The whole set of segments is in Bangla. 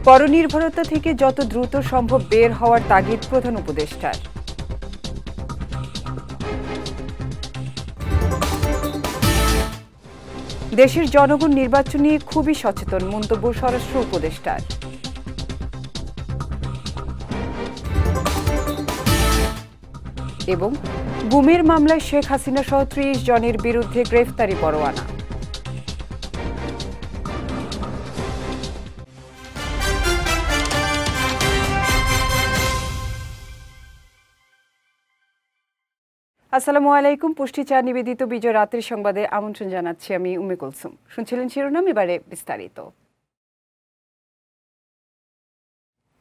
পরনির্ভরতা থেকে যত দ্রুত সম্ভব বের হওয়ার তাগিদ প্রধান উপদেষ্টার। দেশের জনগণ নির্বাচন নিয়ে খুবই সচেতন, মন্তব্য স্বরাষ্ট্র উপদেষ্টার। এবং গুমের মামলায় শেখ হাসিনা সহ ৩০ জনের বিরুদ্ধে গ্রেফতারি পরোয়ানা। আসসালামু আলাইকুম। পুষ্টি চা নিবেদিত বিজয় রাত্রির সংবাদে আমন্ত্রণ জানাচ্ছি আমি উম্মে কুলসুম। শুনছিলেন শিরোনাম, এবারে বিস্তারিত।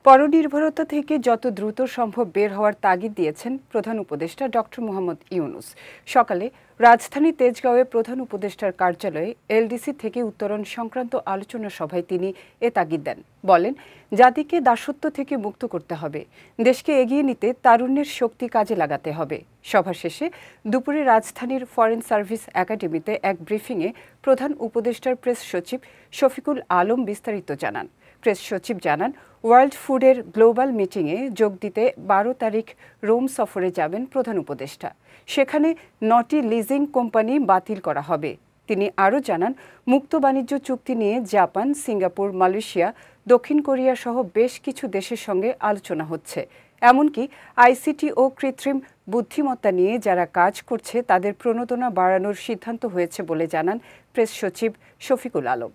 পরনির্ভরতা থেকে যত দ্রুত সম্ভব বের হওয়ার তাগিদ দিয়েছেন প্রধান উপদেষ্টা ডক্টর মোহাম্মদ ইউনূস। সকালে রাজধানী তেজগাঁওয়ে প্রধান উপদেষ্টার কার্যালয়ে এলডিসি থেকে উত্তরণ সংক্রান্ত আলোচনা সভায় তিনি এ তাগিদ দেন। বলেন, জাতিকে দাসত্ব থেকে মুক্ত করতে হবে, দেশকে এগিয়ে নিতে তারুণ্যের শক্তি কাজে লাগাতে হবে। সভা শেষে দুপুরে রাজধানীর ফরেন সার্ভিস একাডেমিতে এক ব্রিফিংয়ে প্রধান উপদেষ্টার প্রেস সচিব শফিকুল আলম বিস্তারিত জানান। প্রেস সচিব জানান, ওয়ার্ল্ড ফুডের গ্লোবাল মিটিংয়ে যোগ দিতে ১২ তারিখ রোম সফরে যাবেন প্রধান উপদেষ্টা। সেখানে ৯টি লিজিং কোম্পানি বাতিল করা হবে। তিনি আরও জানান, মুক্ত বাণিজ্য চুক্তি নিয়ে জাপান, সিঙ্গাপুর, মালয়েশিয়া, দক্ষিণ কোরিয়া সহ বেশ কিছু দেশের সঙ্গে আলোচনা হচ্ছে। এমনকি আইসিটি ও কৃত্রিম বুদ্ধিমত্তা নিয়ে যারা কাজ করছে তাদের প্রণোদনা বাড়ানোর সিদ্ধান্ত হয়েছে বলে জানান প্রেস সচিব শফিকুল আলম।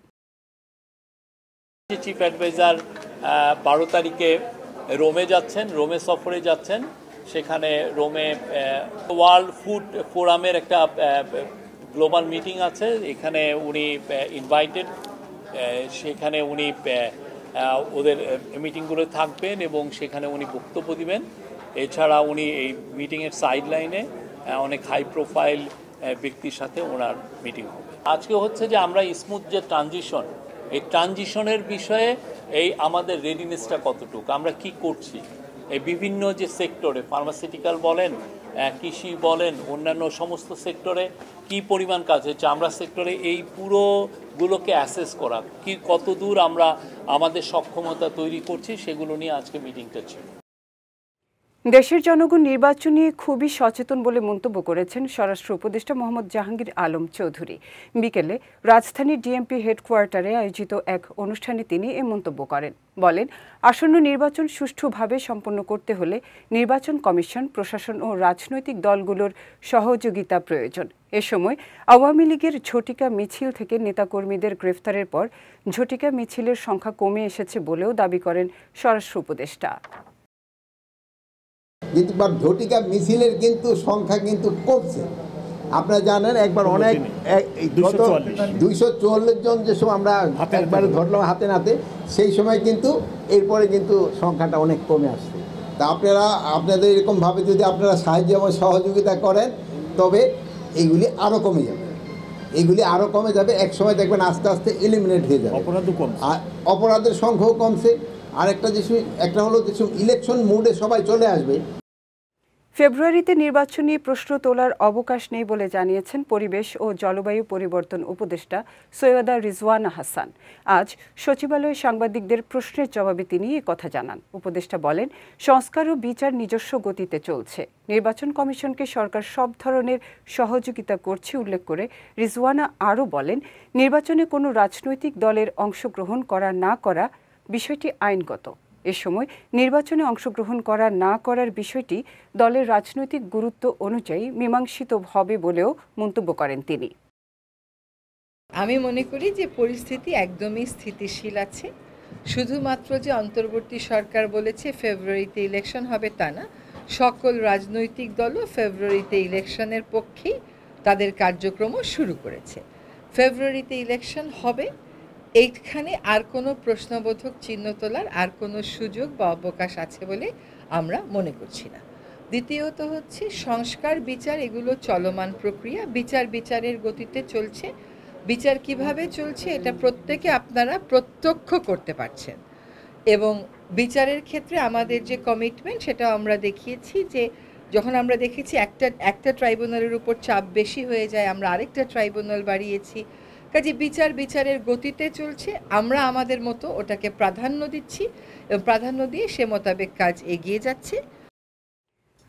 চিফ অ্যাডভাইজার ১২ তারিখে রোমে যাচ্ছেন, রোমে সফরে যাচ্ছেন। সেখানে রোমে ওয়ার্ল্ড ফুড ফোরামের একটা গ্লোবাল মিটিং আছে, এখানে উনি ইনভাইটেড। সেখানে উনি ওদের মিটিংগুলো থাকবেন এবং সেখানে উনি বক্তব্য দিবেন। এছাড়া উনি এই মিটিংয়ের সাইড লাইনে অনেক হাই প্রোফাইল ব্যক্তির সাথে ওনার মিটিং হবে। আজকে হচ্ছে যে আমরা স্মুথ যে ট্রানজিশন, এই ট্রানজিশনের বিষয়ে এই আমাদের রেডিনেসটা কতটুকু, আমরা কি করছি এই বিভিন্ন যে সেক্টরে, ফার্মাসিউটিক্যাল বলেন, কৃষি বলেন, অন্যান্য সমস্ত সেক্টরে কি পরিমাণ কাজ হচ্ছে, আমরা সেক্টরে এই পুরোগুলোকে অ্যাসেস করা, কি কতদূর আমরা আমাদের সক্ষমতা তৈরি করছি, সেগুলো নিয়ে আজকে মিটিংটা ছিল। দেশের জনগণ নির্বাচন নিয়ে খুবই সচেতন বলে মন্তব্য করেছেন স্বরাষ্ট্র উপদেষ্টা মোহাম্মদ জাহাঙ্গীর আলম চৌধুরী। বিকেলে রাজধানীর ডিএমপি হেডকোয়ার্টারে আয়োজিত এক অনুষ্ঠানে তিনি এ মন্তব্য করেন। বলেন, আসন্ন নির্বাচন সুষ্ঠুভাবে সম্পন্ন করতে হলে নির্বাচন কমিশন, প্রশাসন ও রাজনৈতিক দলগুলোর সহযোগিতা প্রয়োজন। এ সময় আওয়ামী লীগের ঝটিকা মিছিল থেকে নেতাকর্মীদের গ্রেফতারের পর ঝটিকা মিছিলের সংখ্যা কমে এসেছে বলেও দাবি করেন স্বরাষ্ট্র উপদেষ্টা। কিন্তু ঝটিকা মিছিলের কিন্তু সংখ্যা কিন্তু কমছে। আপনারা জানেন, একবার অনেক 244 জন যে সময় আমরা একবারে ধরলাম হাতে নাতে, সেই সময় কিন্তু এরপরে কিন্তু সংখ্যাটা অনেক কমে আসছে। তা আপনাদের এরকমভাবে যদি আপনারা সাহায্য এবং সহযোগিতা করেন তবে এইগুলি আরও কমে যাবে, এক সময় দেখবেন আস্তে আস্তে এলিমিনেট হয়ে যাবে। আর অপরাধের সংখ্যাও কমছে। আর একটা হলো যে ইলেকশন মুডে সবাই চলে আসবে। ফেব্রুয়ারিতে নির্বাচন নিয়ে প্রশ্ন তোলার অবকাশ নেই বলে জানিয়েছেন পরিবেশ ও জলবায়ু পরিবর্তন উপদেষ্টা সৈয়দা রিজওয়ানা হাসান। আজ সচিবালয়ে সাংবাদিকদের প্রশ্নের জবাবে তিনি এ কথা জানান। উপদেষ্টা বলেন, সংস্কার ও বিচার নিজস্ব গতিতে চলছে। নির্বাচন কমিশনকে সরকার সব ধরনের সহযোগিতা করছে উল্লেখ করে রিজওয়ানা আরও বলেন, নির্বাচনে কোনো রাজনৈতিক দলের অংশগ্রহণ করা না করা বিষয়টি আইনগত। এ সময় নির্বাচনে অংশগ্রহণ করা না করার বিষয়টি দলের রাজনৈতিক গুরুত্ব অনুযায়ী মীমাংসিত হবে বলেও মন্তব্য করেন তিনি। আমি মনে করি যে পরিস্থিতি একদমই স্থিতিশীল আছে। শুধুমাত্র যে অন্তর্বর্তী সরকার বলেছে ফেব্রুয়ারিতে ইলেকশন হবে তা না, সকল রাজনৈতিক দলও ফেব্রুয়ারিতে ইলেকশনের পক্ষেই তাদের কার্যক্রমও শুরু করেছে। ফেব্রুয়ারিতে ইলেকশন হবে, এইখানে আর কোনো প্রশ্নবোধক চিহ্ন তোলার আর কোনো সুযোগ বা অবকাশ আছে বলে আমরা মনে করছি না। দ্বিতীয়ত হচ্ছে সংস্কার বিচার, এগুলো চলমান প্রক্রিয়া, বিচারের গতিতে চলছে। বিচার কিভাবে চলছে এটা প্রত্যেকে আপনারা প্রত্যক্ষ করতে পারছেন এবং বিচারের ক্ষেত্রে আমাদের যে কমিটমেন্ট সেটা আমরা দেখিয়েছি যে যখন আমরা দেখেছি একটা ট্রাইব্যুনালের উপর চাপ বেশি হয়ে যায় আমরা আরেকটা ট্রাইব্যুনাল বাড়িয়েছি। কাজে বিচারের গতিতে চলছে, আমরা আমাদের মতো ওটাকে প্রাধান্য দিচ্ছি এবং প্রাধান্য দিয়ে সে মোতাবেক কাজ এগিয়ে যাচ্ছে।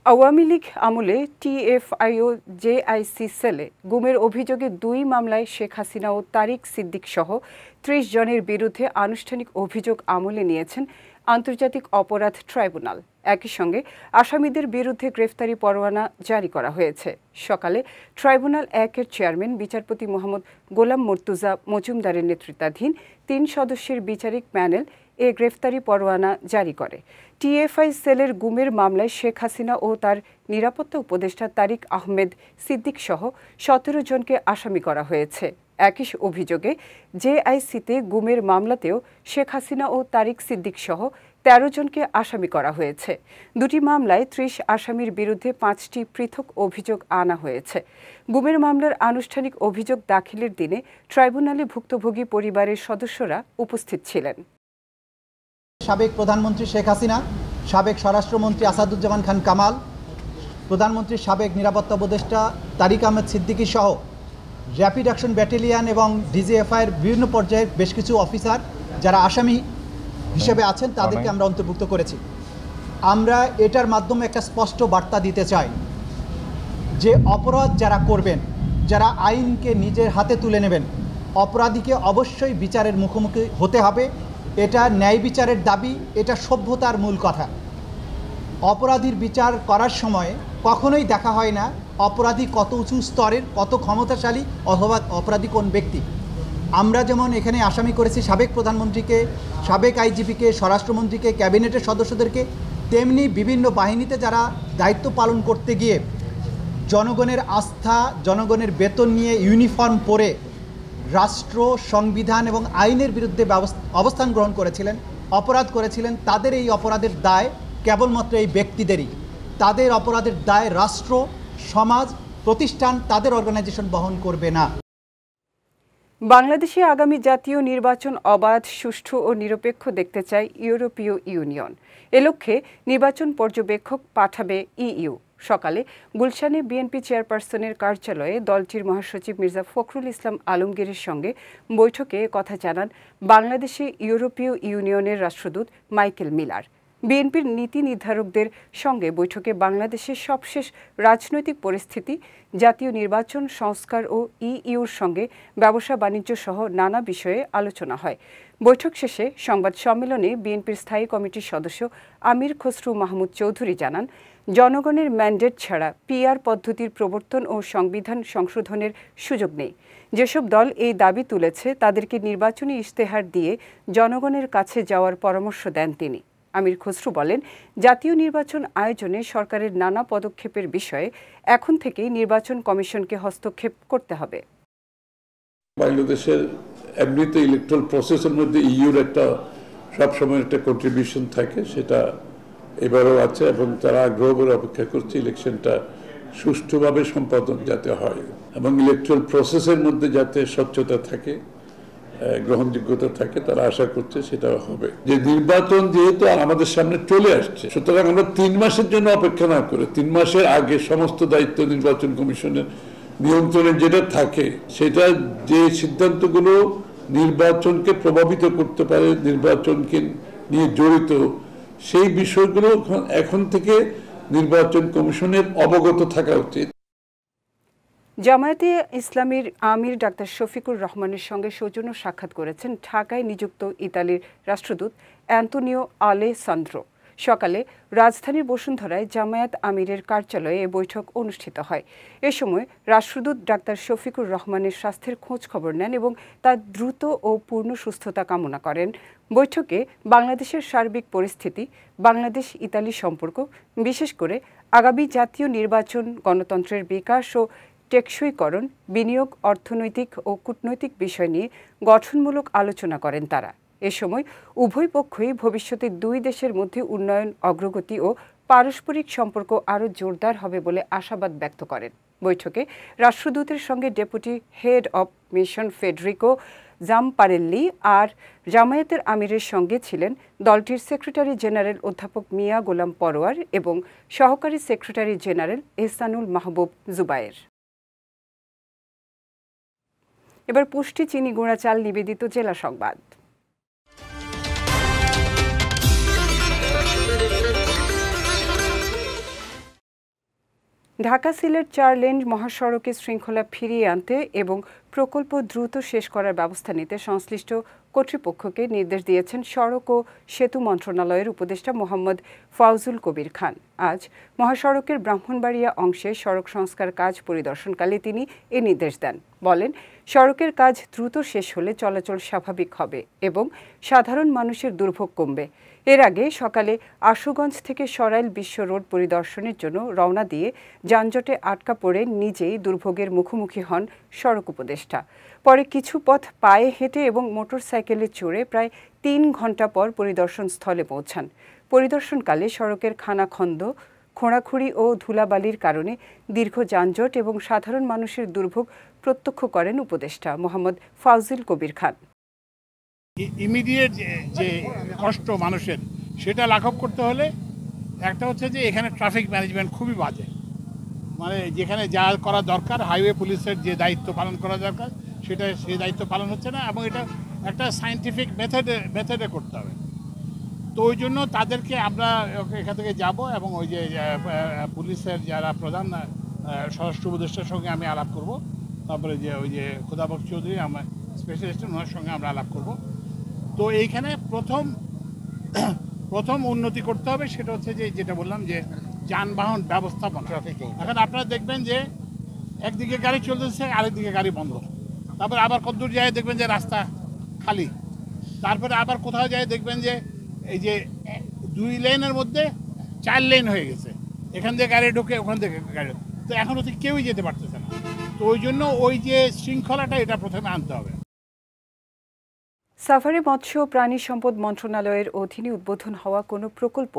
আওয়ামী লীগ আমলে টিএফআইও জেআইসি সেলে গুমের অভিযোগে 2 মামলায় শেখ হাসিনা ও তারিক সিদ্দিক সহ 30 জনের বিরুদ্ধে আনুষ্ঠানিক অভিযোগ আমলে নিয়েছেন আন্তর্জাতিক অপরাধ ট্রাইব্যুনাল। একই সঙ্গে আসামিদের বিরুদ্ধে গ্রেফতারি পরোয়ানা জারি করা হয়েছে। সকালে ট্রাইব্যুনাল 1-এর চেয়ারম্যান বিচারপতি মোহাম্মদ গোলাম মর্তুজা মজুমদারের নেতৃত্বাধীন 3 সদস্যের বিচারিক প্যানেল এ গ্রেফতারি পরোয়ানা জারি করে। টিএফআই সেলের গুমের মামলায় শেখ হাসিনা ও তার নিরাপত্তা উপদেষ্টা তারিক আহমেদ সিদ্দিক সহ 17 জনকে আসামি করা হয়েছে। একই অভিযোগে জেআইসিতে গুমের মামলাতেও শেখ হাসিনা ও তারিক সিদ্দিক সহ 13 জনকে আসামি করা হয়েছে। 2টি মামলায় 30 আসামির বিরুদ্ধে 5টি পৃথক অভিযোগ আনা হয়েছে। গুমের মামলার আনুষ্ঠানিক অভিযোগ দাখিলের দিনে ট্রাইব্যুনালে ভুক্তভোগী পরিবারের সদস্যরা উপস্থিত ছিলেন। সাবেক প্রধানমন্ত্রী শেখ হাসিনা, সাবেক স্বরাষ্ট্রমন্ত্রী আসাদুজ্জামান খান কামাল, প্রধানমন্ত্রীর সাবেক নিরাপত্তা উপদেষ্টা তারিক আহমেদ সিদ্দিকী সহ র্যাপিড অ্যাকশন ব্যাটালিয়ন এবং ডিজিএফআইয়ের বিভিন্ন পর্যায়ের বেশ কিছু অফিসার যারা আসামি হিসেবে আছেন তাদেরকে আমরা অন্তর্ভুক্ত করেছি। আমরা এটার মাধ্যমে একটা স্পষ্ট বার্তা দিতে চাই যে অপরাধ যারা করবেন, যারা আইনকে নিজের হাতে তুলে নেবেন, অপরাধীকে অবশ্যই বিচারের মুখোমুখি হতে হবে। এটা ন্যায় বিচারের দাবি, এটা সভ্যতার মূল কথা। অপরাধীর বিচার করার সময় কখনোই দেখা হয় না অপরাধী কত উঁচু স্তরের, কত ক্ষমতাশালী অথবা অপরাধী কোন ব্যক্তি। আমরা যেমন এখানে আসামি করেছি সাবেক প্রধানমন্ত্রীকে, সাবেক আইজিপিকে, স্বরাষ্ট্রমন্ত্রীকে, ক্যাবিনেটের সদস্যদেরকে, তেমনি বিভিন্ন বাহিনীতে যারা দায়িত্ব পালন করতে গিয়ে জনগণের আস্থা, জনগণের বেতন নিয়ে ইউনিফর্ম পরে রাষ্ট্র, সংবিধান এবং আইনের বিরুদ্ধে অবস্থান গ্রহণ করেছিলেন, অপরাধ করেছিলেন, তাদের এই অপরাধের দায় কেবলমাত্র এই ব্যক্তিদেরই। তাদের অপরাধের দায় রাষ্ট্র, সমাজ, প্রতিষ্ঠান, তাদের অর্গানাইজেশন বহন করবে না। বাংলাদেশে আগামী জাতীয় নির্বাচন অবাধ, সুষ্ঠু ও নিরপেক্ষ দেখতে চায় ইউরোপীয় ইউনিয়ন। এ লক্ষ্যে নির্বাচন পর্যবেক্ষক পাঠাবে ইইউ। সকালে গুলশানে বিএনপি চেয়ারপারসনের কার্যালয়ে দলটির মহাসচিব মির্জা ফখরুল ইসলাম আলমগীরের সঙ্গে বৈঠকে কথা জানান বাংলাদেশে ইউরোপীয় ইউনিয়নের রাষ্ট্রদূত মাইকেল মিলার। বিএনপির নীতি নির্ধারকদের সঙ্গে বৈঠকে বাংলাদেশের সবশেষ রাজনৈতিক পরিস্থিতি, জাতীয় নির্বাচন সংস্কার ও ইইউর সঙ্গে ব্যবসা বাণিজ্য সহ নানা বিষয়ে আলোচনা হয়। বৈঠক শেষে সংবাদ সম্মেলনে বিএনপির স্থায়ী কমিটির সদস্য আমির খসরু মাহমুদ চৌধুরী জানান, জনগণের ম্যান্ডেট ছাড়া পিআর পদ্ধতির প্রবর্তন ও সংবিধান সংশোধনের সুযোগ নেই। যেসব দল এই দাবি তুলেছে তাদেরকে নির্বাচনী ইশতেহার দিয়ে জনগণের কাছে যাওয়ার পরামর্শ দেন তিনি। আমির খসরু বলেন, জাতীয় নির্বাচন আয়োজনে সরকারের নানা পদক্ষেপের বিষয়ে এখন থেকেই নির্বাচন কমিশনকে হস্তক্ষেপ করতে হবে। বাংলাদেশের এমনিতে ইলেকট্রাল প্রসেসের মধ্যে ইইউর একটা সবসময় একটা কন্ট্রিবিউশন থাকে, সেটা এবারও আছে এবং তারা আগ্রহ করে অপেক্ষা করছে ইলেকশনটা সুষ্ঠুভাবে সম্পাদন যাতে হয় এবং ইলেকট্রাল প্রসেসের মধ্যে যাতে স্বচ্ছতা থাকে, গ্রহণযোগ্যতা থাকে, তারা আশা করছে সেটা হবে। যে নির্বাচন যেহেতু আমাদের সামনে চলে আসছে, সুতরাং আমরা 3 মাসের জন্য অপেক্ষা না করে 3 মাসের আগে সমস্ত দায়িত্ব নির্বাচন কমিশনের নিয়ন্ত্রণে যেটা থাকে, সেটা যে সিদ্ধান্তগুলো নির্বাচনকে প্রভাবিত করতে পারে, নির্বাচনকে নিয়ে জড়িত, সেই বিষয়গুলো এখন থেকে নির্বাচন কমিশনের অবগত থাকা উচিত। জামায়াতে ইসলামীর আমির ডাক্তার শফিকুর রহমানের সঙ্গে সৌজন্য সাক্ষাৎ করেছেন ঢাকায় নিযুক্ত ইতালির রাষ্ট্রদূত অ্যান্তোনিও আলেসান্দ্রো। সকালে রাজধানীর বসুন্ধরায় জামায়াত আমিরের কার্যালয়ে এ বৈঠক অনুষ্ঠিত হয়। এ সময় রাষ্ট্রদূত ডাক্তার শফিকুর রহমানের স্বাস্থ্যের খোঁজ খবর নেন এবং তার দ্রুত ও পূর্ণ সুস্থতা কামনা করেন। বৈঠকে বাংলাদেশের সার্বিক পরিস্থিতি, বাংলাদেশ ইতালি সম্পর্ক, বিশেষ করে আগামী জাতীয় নির্বাচন, গণতন্ত্রের বিকাশ ও টেকসইকরণ, বিনিয়োগ, অর্থনৈতিক ও কূটনৈতিক বিষয় নিয়ে গঠনমূলক আলোচনা করেন তারা। এ সময় উভয় পক্ষই ভবিষ্যতে 2 দেশের মধ্যে উন্নয়ন, অগ্রগতি ও পারস্পরিক সম্পর্ক আরও জোরদার হবে বলে আশাবাদ ব্যক্ত করেন। বৈঠকে রাষ্ট্রদূতের সঙ্গে deputy head of mission Federico Zamparelli আর জামায়াতের আমিরের সঙ্গে ছিলেন দলটির সেক্রেটারি জেনারেল অধ্যাপক মিয়া গোলাম পরোয়ার এবং সহকারী সেক্রেটারি জেনারেল এহসানুল মাহবুব জুবায়ের। এবার পুষ্টি চিনি গুঁড়া চাল নিবেদিত জেলা সংবাদ। ঢাকা সিলেট 4 লেন মহাসড়কে শৃঙ্খলা ফিরিয়ে আনতে এবং প্রকল্প দ্রুত শেষ করার ব্যবস্থা নিতে সংশ্লিষ্ট কর্তৃপক্ষকে নির্দেশ দিয়েছেন সড়ক ও সেতু মন্ত্রণালয়ের উপদেষ্টা মোহাম্মদ ফাউজুল কবির খান। আজ মহাসড়কের ব্রাহ্মণবাড়িয়া অংশে সড়ক সংস্কার কাজ পরিদর্শনকালে তিনি এ নির্দেশ দেন। বলেন, সড়কের কাজ দ্রুত শেষ হলে চলাচল স্বাভাবিক হবে এবং সাধারণ মানুষের দুর্ভোগ কমবে। এর আগে সকালে আশুগঞ্জ থেকে সরাইল বিশ্ব রোড পরিদর্শনের জন্য রওনা দিয়ে যানজটে আটকা পড়ে নিজেই দুর্ভোগের মুখোমুখি হন সড়ক উপদেষ্টা। পরে কিছু পথ পায়ে হেঁটে এবং মোটরসাইকেলে চড়ে প্রায় 3 ঘন্টা পর পরিদর্শন স্থলে পৌঁছান। পরিদর্শনকালে সড়কের খানাখন্দ, খোঁড়াখুঁড়ি ও ধুলাবালির কারণে দীর্ঘ যানজট এবং সাধারণ মানুষের দুর্ভোগ প্রত্যক্ষ করেন উপদেষ্টা মোহাম্মদ ফাউজুল কবির খান। ইমিডিয়েট যে কষ্ট মানুষের সেটা লাঘব করতে হলে একটা হচ্ছে যে এখানে ট্রাফিক ম্যানেজমেন্ট খুবই বাজে, মানে যেখানে যা করা দরকার হাইওয়ে পুলিশের যে দায়িত্ব পালন করা দরকার সেই দায়িত্ব পালন হচ্ছে না, এবং এটা একটা সায়েন্টিফিক মেথডে করতে হবে। তো ওই জন্য তাদেরকে আমরা এখান থেকে যাব এবং ওই যে পুলিশের যারা প্রধান স্বরাষ্ট্র উপদেষ্টার সঙ্গে আমি আলাপ করব, তারপরে যে ওই যে খোদাবক চৌধুরী আমার স্পেশালিস্ট ওনার সঙ্গে আমরা আলাপ করব। তো এইখানে প্রথম উন্নতি করতে হবে সেটা হচ্ছে যে যেটা বললাম যে যানবাহন ব্যবস্থাপনা। এখন আপনারা দেখবেন যে একদিকে গাড়ি চলতেছে, আরেকদিকে গাড়ি বন্ধ, তারপরে আবার কতদূর যায় দেখবেন যে রাস্তা খালি, তারপরে আবার কোথাও যায় দেখবেন যে এই যে 2 লেনের মধ্যে 4 লেন হয়ে গেছে, এখান থেকে গাড়ি ঢোকে ওখান থেকে গাড়ি, তো এখন হচ্ছে কেউই যেতে পারতেছে না। তো ওই জন্য ওই যে শৃঙ্খলাটা এটা প্রথমে আনতে হবে। সাফারি মৎস্য ও প্রাণী সম্পদ মন্ত্রণালয়ের অধীনে উদ্বোধন হওয়া কোনো প্রকল্প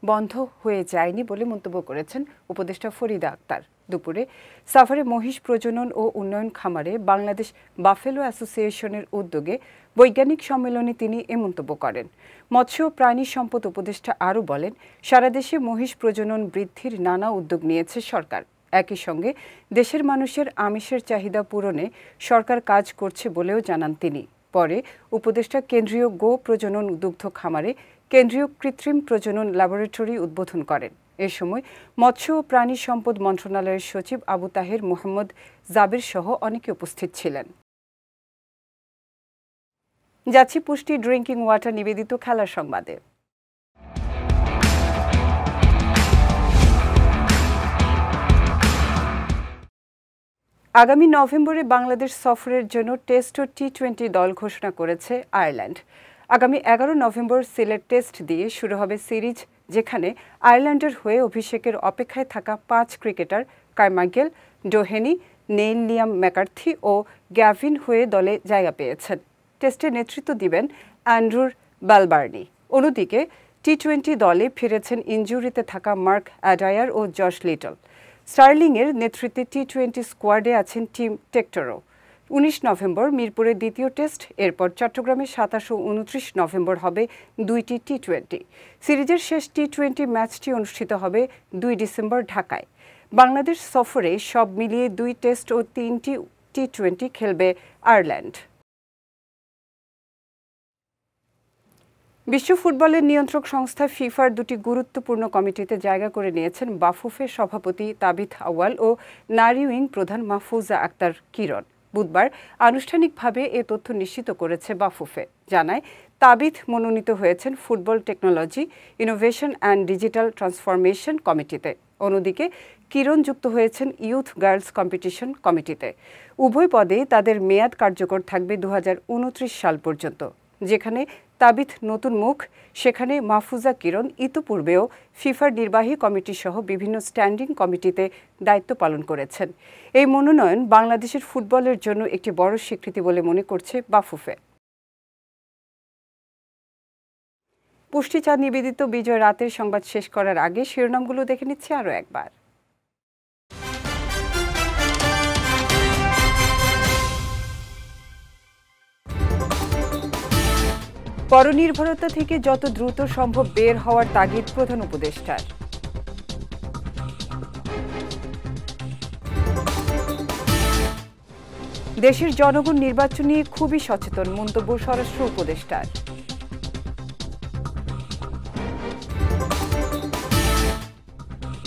বন্ধ হয়ে যায়নি বলে মন্তব্য করেছেন উপদেষ্টা ফরিদা আক্তার। দুপুরে সাফারি মহিষ প্রজনন ও উন্নয়ন খামারে বাংলাদেশ বাফেলো অ্যাসোসিয়েশনের উদ্যোগে বৈজ্ঞানিক সম্মেলনে তিনি এ মন্তব্য করেন। মৎস্য ও প্রাণী সম্পদ উপদেষ্টা আরও বলেন, সারা দেশে মহিষ প্রজনন বৃদ্ধির নানা উদ্যোগ নিয়েছে সরকার। একই সঙ্গে দেশের মানুষের আমিষের চাহিদা পূরণে সরকার কাজ করছে বলেও জানান তিনি। পরে উপদেষ্টা কেন্দ্রীয় গো প্রজনন দুগ্ধ খামারে কেন্দ্রীয় কৃত্রিম প্রজনন ল্যাবরেটরি উদ্বোধন করেন। এ সময় মৎস্য ও প্রাণী সম্পদ মন্ত্রণালয়ের সচিব আবু তাহের মোহাম্মদ জাবির সহ অনেকে উপস্থিত ছিলেন। যাচ্ছি পুষ্টি ড্রিঙ্কিং ওয়াটার নিবেদিত খেলার সংবাদে। আগামী নভেম্বরে বাংলাদেশ সফরের জন্য টেস্ট ও টি-20 দল ঘোষণা করেছে আয়ারল্যান্ড। আগামী 11 নভেম্বর সিলেট টেস্ট দিয়ে শুরু হবে সিরিজ, যেখানে আয়ারল্যান্ডের হয়ে অভিষেকের অপেক্ষায় থাকা 5 cricketer Carmichael, Doheny, Neil Liam McCarthy ও গ্যাভিন হয়ে দলে জায়গা পেয়েছেন। টেস্টে নেতৃত্ব দিবেন অ্যান্ড্রুর বালবার্নি। অন্যদিকে টি-20 দলে ফিরেছেন ইনজুরিতে থাকা মার্ক অ্যাডায়ার ও জশ লিটল। স্টার্লিংয়ের নেতৃত্বে টি-20 স্কোয়াডে আছেন টিম টেক্টরও। 19 নভেম্বর মিরপুরে দ্বিতীয় টেস্ট, এরপর চট্টগ্রামে 27 ও 29 নভেম্বর হবে 2টি টি-20। সিরিজের শেষ টি-20 ম্যাচটি অনুষ্ঠিত হবে 2 ডিসেম্বর ঢাকায়। বাংলাদেশ সফরে সব মিলিয়ে 2 টেস্ট ও 3টি টি-20 খেলবে আয়ারল্যান্ড। বিশ্ব ফুটবলের নিয়ন্ত্রক সংস্থা ফিফার 2টি গুরুত্বপূর্ণ কমিটিতে জায়গা করে নিয়েছেন বাফুফের সভাপতি তাবিথ আউয়াল ও নারী উইং প্রধান মাহফুজা আক্তার কিরণ। বুধবার আনুষ্ঠানিকভাবে এ তথ্য নিশ্চিত করেছে বাফুফে। জানায়, তাবিথ মনোনীত হয়েছেন football technology, innovation and digital transformation কমিটিতে। অন্যদিকে কিরণ যুক্ত হয়েছেন ইউথ গার্লস কম্পিটিশন কমিটিতে। উভয় পদেই তাদের মেয়াদ কার্যকর থাকবে 2029 সাল পর্যন্ত। যেখানে তাবিথ নতুন মুখ, সেখানে মাহফুজা কিরণ ইতিপূর্বেও ফিফার নির্বাহী কমিটি সহ বিভিন্ন স্ট্যান্ডিং কমিটিতে দায়িত্ব পালন করেছেন। এই মনোনয়ন বাংলাদেশের ফুটবলের জন্য একটি বড় স্বীকৃতি বলে মনে করছে বাফুফে। পুষ্টি চা নিবেদিত বিজয় রাতের সংবাদ শেষ করার আগে শিরোনামগুলো দেখে নিচ্ছে আরও একবার। পরনির্ভরতা থেকে যত দ্রুত সম্ভব বের হওয়ার তাগিদ প্রধান উপদেষ্টার। দেশের জনগণ নির্বাচন নিয়ে খুবই সচেতন, মন্তব্য স্বরাষ্ট্র উপদেষ্টার।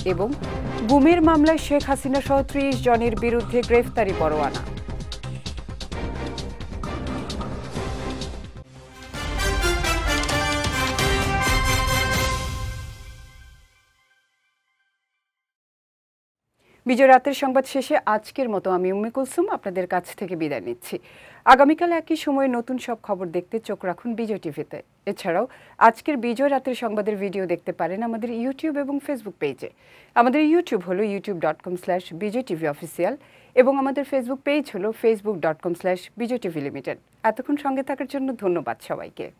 এবং গুমের মামলায় শেখ হাসিনা সহ ৩০ জনের বিরুদ্ধে গ্রেফতারি পরোয়ানা। বিজয় রাতের সংবাদ শেষে আজকের মতো আমি উম্মে কুলসুম আপনাদের কাছ থেকে বিদায় নিচ্ছি। আগামীকাল একই সময়ে নতুন সব খবর দেখতে চোখ রাখুন বিজয় টিভিতে। এছাড়াও আজকের বিজয় রাতের সংবাদের ভিডিও দেখতে পারেন আমাদের ইউটিউব এবং ফেসবুক পেজে। আমাদের ইউটিউব হলো youtube.com/bijaytvofficial এবং আমাদের ফেসবুক পেজ হলো facebook.com/bijaytvlimited। এতক্ষণ সঙ্গে থাকার জন্য ধন্যবাদ সবাইকে।